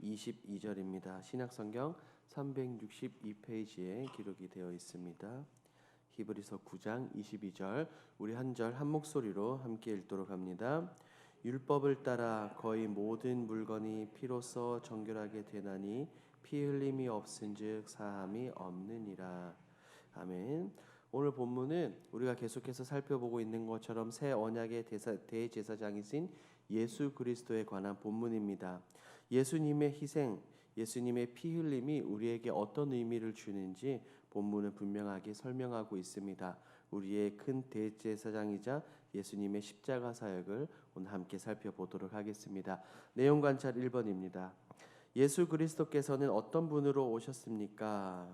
22절입니다. 신약성경 362페이지에 기록이 되어 있습니다. 히브리서 9장 22절, 우리 한 절 한 목소리로 함께 읽도록 합니다. 율법을 따라 거의 모든 물건이 피로써 정결하게 되나니 피 흘림이 없은즉 사함이 없느니라. 아멘. 오늘 본문은 우리가 계속해서 살펴보고 있는 것처럼 새 언약의 대제사장이신 예수 그리스도에 관한 본문입니다. 예수님의 희생, 예수님의 피 흘림이 우리에게 어떤 의미를 주는지 본문은 분명하게 설명하고 있습니다. 우리의 큰 대제사장이자 예수님의 십자가 사역을 오늘 함께 살펴보도록 하겠습니다. 내용 관찰 1번입니다. 예수 그리스도께서는 어떤 분으로 오셨습니까?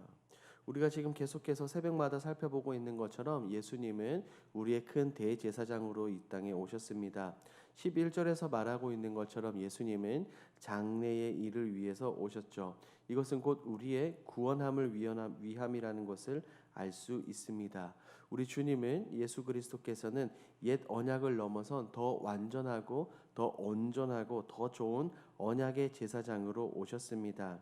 우리가 지금 계속해서 새벽마다 살펴보고 있는 것처럼 예수님은 우리의 큰 대제사장으로 이 땅에 오셨습니다. 11절에서 말하고 있는 것처럼 예수님은 장래의 일을 위해서 오셨죠. 이것은 곧 우리의 구원함을 위함이라는 것을 알 수 있습니다. 우리 주님은 예수 그리스도께서는 옛 언약을 넘어선 더 완전하고 더 온전하고 더 좋은 언약의 제사장으로 오셨습니다.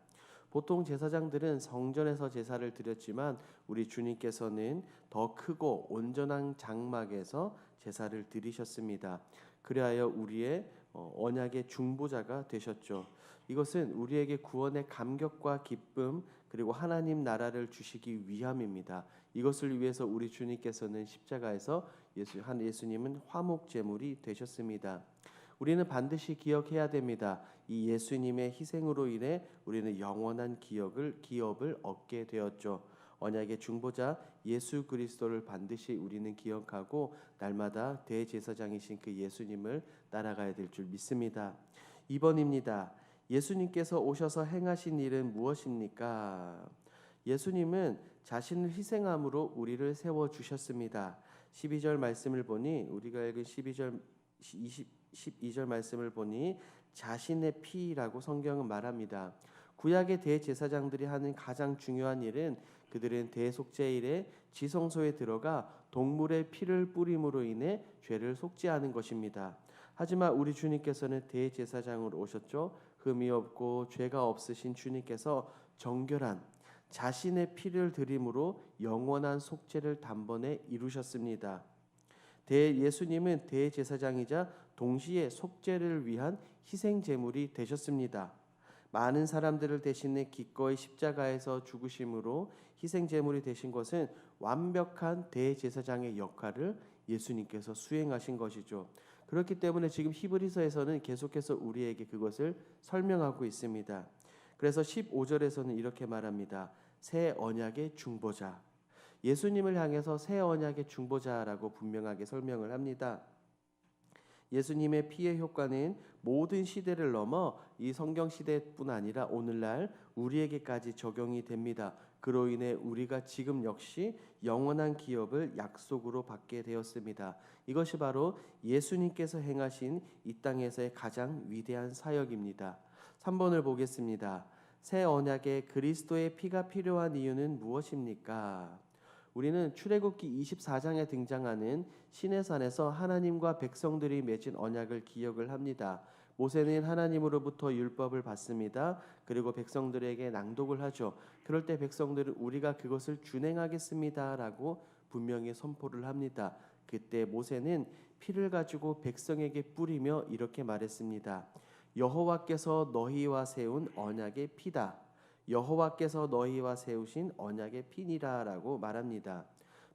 보통 제사장들은 성전에서 제사를 드렸지만 우리 주님께서는 더 크고 온전한 장막에서 제사를 드리셨습니다. 그리하여 우리의 언약의 중보자가 되셨죠. 이것은 우리에게 구원의 감격과 기쁨 그리고 하나님 나라를 주시기 위함입니다. 이것을 위해서 우리 주님께서는 십자가에서 예수님은 화목제물이 되셨습니다. 우리는 반드시 기억해야 됩니다. 이 예수님의 희생으로 인해 우리는 영원한 기업을 얻게 되었죠. 언약의 중보자 예수 그리스도를 반드시 우리는 기억하고 날마다 대제사장이신 그 예수님을 따라가야 될 줄 믿습니다. 2번입니다. 예수님께서 오셔서 행하신 일은 무엇입니까? 예수님은 자신을 희생함으로 우리를 세워주셨습니다. 12절 말씀을 보니 우리가 읽은 12절 말씀을 보니 자신의 피라고 성경은 말합니다. 구약의 대제사장들이 하는 가장 중요한 일은 그들은 대속죄일에 지성소에 들어가 동물의 피를 뿌림으로 인해 죄를 속죄하는 것입니다. 하지만 우리 주님께서는 대제사장으로 오셨죠. 흠이 없고 죄가 없으신 주님께서 정결한 자신의 피를 드림으로 영원한 속죄를 단번에 이루셨습니다. 예수님은 대제사장이자 동시에 속죄를 위한 희생제물이 되셨습니다. 많은 사람들을 대신해 기꺼이 십자가에서 죽으심으로 희생제물이 되신 것은 완벽한 대제사장의 역할을 예수님께서 수행하신 것이죠. 그렇기 때문에 지금 히브리서에서는 계속해서 우리에게 그것을 설명하고 있습니다. 그래서 15절에서는 이렇게 말합니다. 새 언약의 중보자. 예수님을 향해서 새 언약의 중보자라고 분명하게 설명을 합니다. 예수님의 피의 효과는 모든 시대를 넘어 이 성경 시대뿐 아니라 오늘날 우리에게까지 적용이 됩니다. 그로 인해 우리가 지금 역시 영원한 기업을 약속으로 받게 되었습니다. 이것이 바로 예수님께서 행하신 이 땅에서의 가장 위대한 사역입니다. 3번을 보겠습니다. 새 언약에 그리스도의 피가 필요한 이유는 무엇입니까? 우리는 출애굽기 24장에 등장하는 시내산에서 하나님과 백성들이 맺은 언약을 기억을 합니다. 모세는 하나님으로부터 율법을 받습니다. 그리고 백성들에게 낭독을 하죠. 그럴 때 백성들은 우리가 그것을 준행하겠습니다 라고 분명히 선포를 합니다. 그때 모세는 피를 가지고 백성에게 뿌리며 이렇게 말했습니다. 여호와께서 너희와 세운 언약의 피다. 여호와께서 너희와 세우신 언약의 피니라라고 말합니다.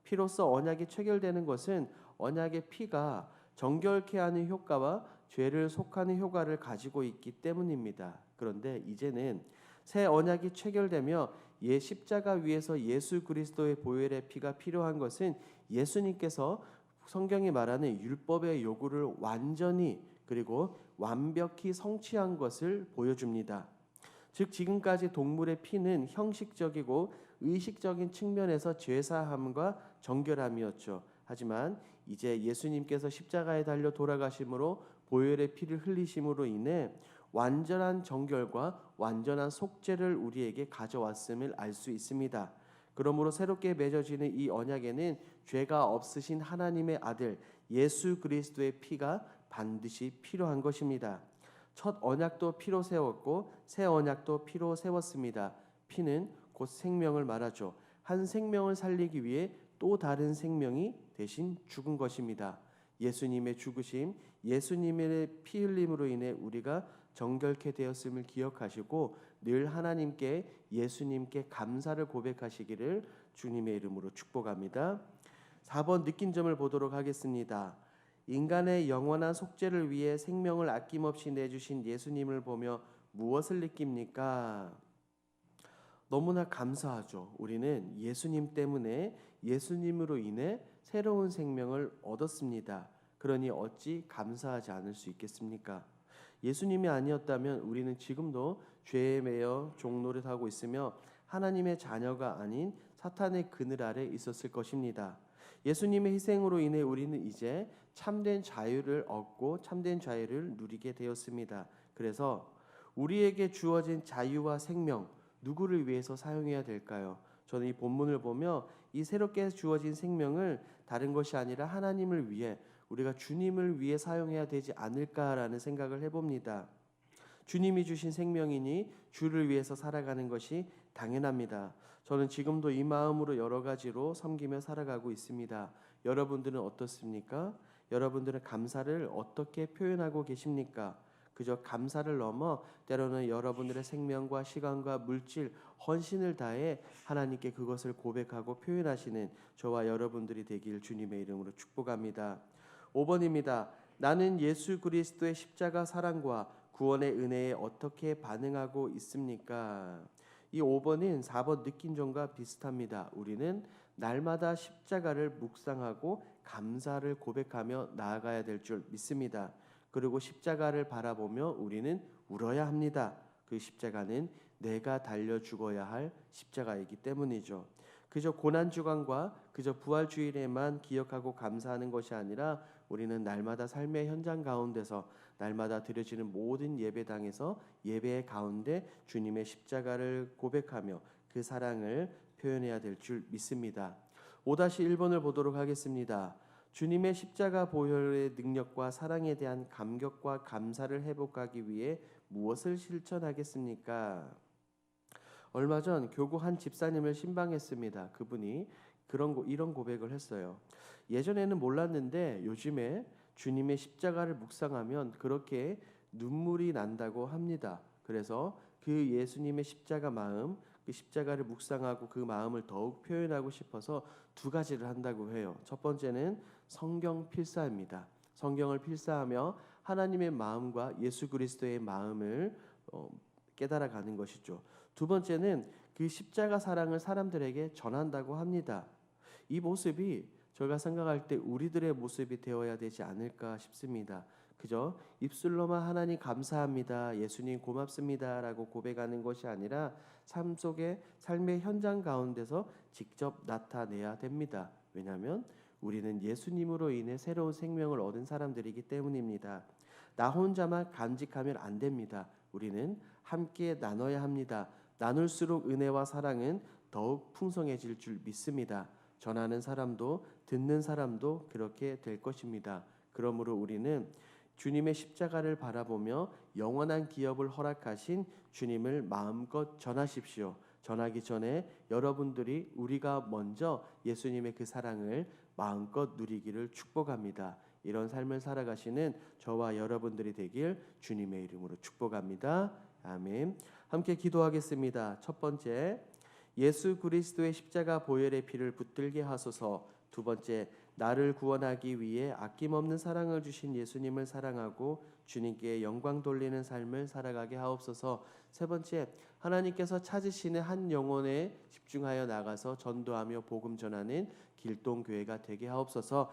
피로써 언약이 체결되는 것은 언약의 피가 정결케 하는 효과와 죄를 속하는 효과를 가지고 있기 때문입니다. 그런데 이제는 새 언약이 체결되며 십자가 위에서 예수 그리스도의 보혈의 피가 필요한 것은 예수님께서 성경이 말하는 율법의 요구를 완전히 그리고 완벽히 성취한 것을 보여줍니다. 즉 지금까지 동물의 피는 형식적이고 의식적인 측면에서 죄사함과 정결함이었죠. 하지만 이제 예수님께서 십자가에 달려 돌아가심으로 보혈의 피를 흘리심으로 인해 완전한 정결과 완전한 속죄를 우리에게 가져왔음을 알 수 있습니다. 그러므로 새롭게 맺어지는 이 언약에는 죄가 없으신 하나님의 아들 예수 그리스도의 피가 반드시 필요한 것입니다. 첫 언약도 피로 세웠고 새 언약도 피로 세웠습니다. 피는 곧 생명을 말하죠. 한 생명을 살리기 위해 또 다른 생명이 대신 죽은 것입니다. 예수님의 죽으심, 예수님의 피 흘림으로 인해 우리가 정결케 되었음을 기억하시고 늘 하나님께 예수님께 감사를 고백하시기를 주님의 이름으로 축복합니다. 4번 느낀 점을 보도록 하겠습니다. 인간의 영원한 속죄를 위해 생명을 아낌없이 내주신 예수님을 보며 무엇을 느낍니까? 너무나 감사하죠. 우리는 예수님 때문에 예수님으로 인해 새로운 생명을 얻었습니다. 그러니 어찌 감사하지 않을 수 있겠습니까? 예수님이 아니었다면 우리는 지금도 죄에 매여 종노릇하고 있으며 하나님의 자녀가 아닌 사탄의 그늘 아래 있었을 것입니다. 예수님의 희생으로 인해 우리는 이제 참된 자유를 얻고 참된 자유를 누리게 되었습니다. 그래서 우리에게 주어진 자유와 생명, 누구를 위해서 사용해야 될까요? 저는 이 본문을 보며 이 새롭게 주어진 생명을 다른 것이 아니라 하나님을 위해, 우리가 주님을 위해 사용해야 되지 않을까라는 생각을 해봅니다. 주님이 주신 생명이니 주를 위해서 살아가는 것이 당연합니다. 저는 지금도 이 마음으로 여러 가지로 섬기며 살아가고 있습니다. 여러분들은 어떻습니까? 여러분들은 감사를 어떻게 표현하고 계십니까? 그저 감사를 넘어 때로는 여러분들의 생명과 시간과 물질, 헌신을 다해 하나님께 그것을 고백하고 표현하시는 저와 여러분들이 되길 주님의 이름으로 축복합니다. 5번입니다. 나는 예수 그리스도의 십자가 사랑과 구원의 은혜에 어떻게 반응하고 있습니까? 이 5번은 4번 느낀 점과 비슷합니다. 우리는 날마다 십자가를 묵상하고 감사를 고백하며 나아가야 될 줄 믿습니다. 그리고 십자가를 바라보며 우리는 울어야 합니다. 그 십자가는 내가 달려 죽어야 할 십자가이기 때문이죠. 그저 고난주간과 그저 부활주일에만 기억하고 감사하는 것이 아니라 우리는 날마다 삶의 현장 가운데서 날마다 드려지는 모든 예배당에서 예배의 가운데 주님의 십자가를 고백하며 그 사랑을 표현해야 될 줄 믿습니다. 5-1번을 보도록 하겠습니다. 주님의 십자가 보혈의 능력과 사랑에 대한 감격과 감사를 회복하기 위해 무엇을 실천하겠습니까? 얼마 전 교구 한 집사님을 신방했습니다. 그분이 이런 고백을 했어요. 예전에는 몰랐는데 요즘에 주님의 십자가를 묵상하면 그렇게 눈물이 난다고 합니다. 그래서 그 예수님의 십자가 마음, 그 십자가를 묵상하고 그 마음을 더욱 표현하고 싶어서 2가지를 한다고 해요. 첫 번째는 성경 필사입니다. 성경을 필사하며 하나님의 마음과 예수 그리스도의 마음을 깨달아가는 것이죠. 2번째는 그 십자가 사랑을 사람들에게 전한다고 합니다. 이 모습이 저희가 생각할 때 우리들의 모습이 되어야 되지 않을까 싶습니다. 그저 입술로만 하나님 감사합니다, 예수님 고맙습니다 라고 고백하는 것이 아니라 삶 속에 삶의 현장 가운데서 직접 나타내야 됩니다. 왜냐하면 우리는 예수님으로 인해 새로운 생명을 얻은 사람들이기 때문입니다. 나 혼자만 간직하면 안 됩니다. 우리는 함께 나눠야 합니다. 나눌수록 은혜와 사랑은 더욱 풍성해질 줄 믿습니다. 전하는 사람도 듣는 사람도 그렇게 될 것입니다. 그러므로 우리는 주님의 십자가를 바라보며 영원한 기업을 허락하신 주님을 마음껏 전하십시오. 전하기 전에 여러분들이 우리가 먼저 예수님의 그 사랑을 마음껏 누리기를 축복합니다. 이런 삶을 살아가시는 저와 여러분들이 되길 주님의 이름으로 축복합니다. 아멘. 함께 기도하겠습니다. 첫 번째, 예수 그리스도의 십자가 보혈의 피를 붙들게 하소서. 2번째, 나를 구원하기 위해 아낌없는 사랑을 주신 예수님을 사랑하고 주님께 영광 돌리는 삶을 살아가게 하옵소서. 3번째, 하나님께서 찾으시는 한 영혼에 집중하여 나가서 전도하며 복음 전하는 길동교회가 되게 하옵소서.